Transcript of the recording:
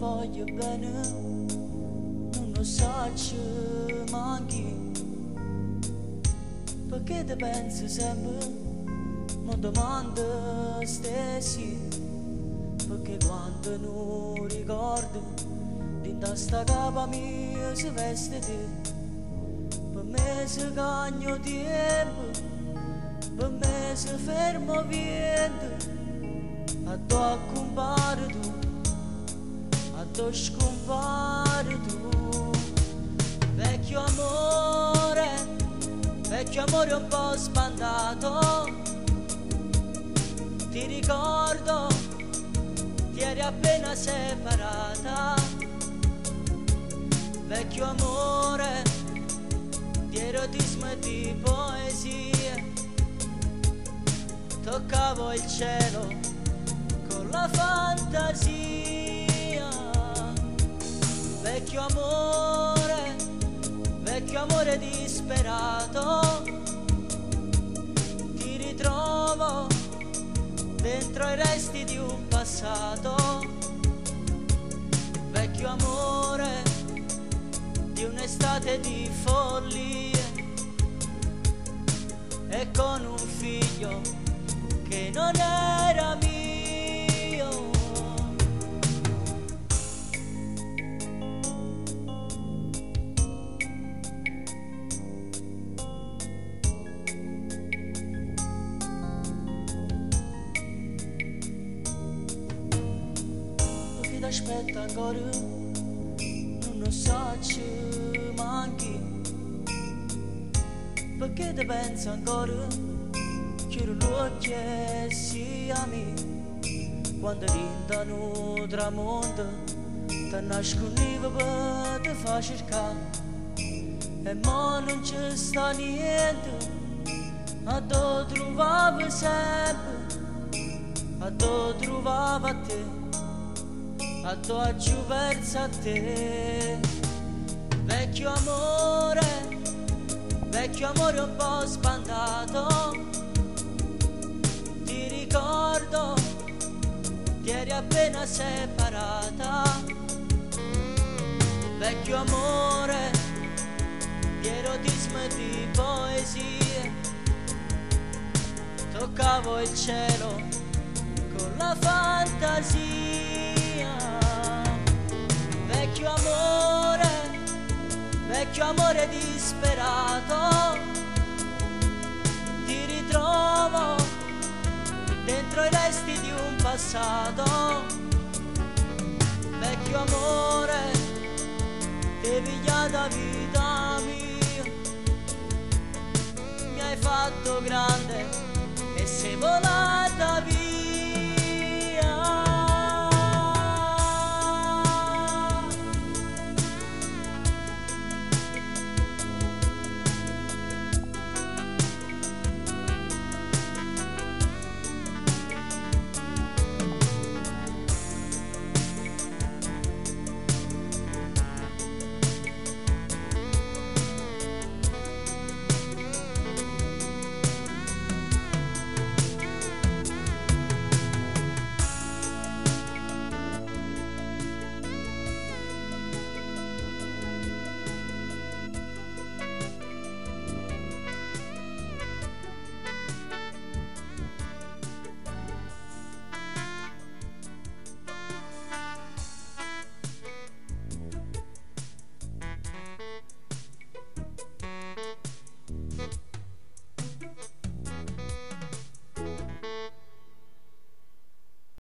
voglio bene, non lo saccio manchi, perché te pensi sempre, ma domanda stessi, perché quando non ricordo, dinta sta capa mia si veste te, per me si cagno tempo, per me si fermo vento, a tu accompare tu, a tu scompare tu. Vecchio amore un po' sbandato, ti ricordo, ti eri appena separata. Vecchio amore, di erotismo e di poesie, toccavo il cielo con la fantasia. Vecchio amore disperato, ti ritrovo dentro i resti di un passato. Vecchio amore di un'estate di follie, e con un figlio che non era mio. Perché ti aspetta ancora, non lo saccio manchi, perché ti pensi ancora, chiudo l'occhio e siamo, quando rintano tramonto, ti nascondivo per te fa cercare, e mo non ci sta niente, a te trovavo sempre, a te trovavo a te, a te aggiù perso a te. Vecchio amore un po' sbandato, ti ricordo, ti eri appena separata. Vecchio amore di erotismo e di poesie, toccavo il cielo con la fantasia. Vecchio amore disperato, ti ritrovo dentro i resti di un passato. Vecchio amore, ti pigliata vita mia, mi hai fatto grande e sei volata via.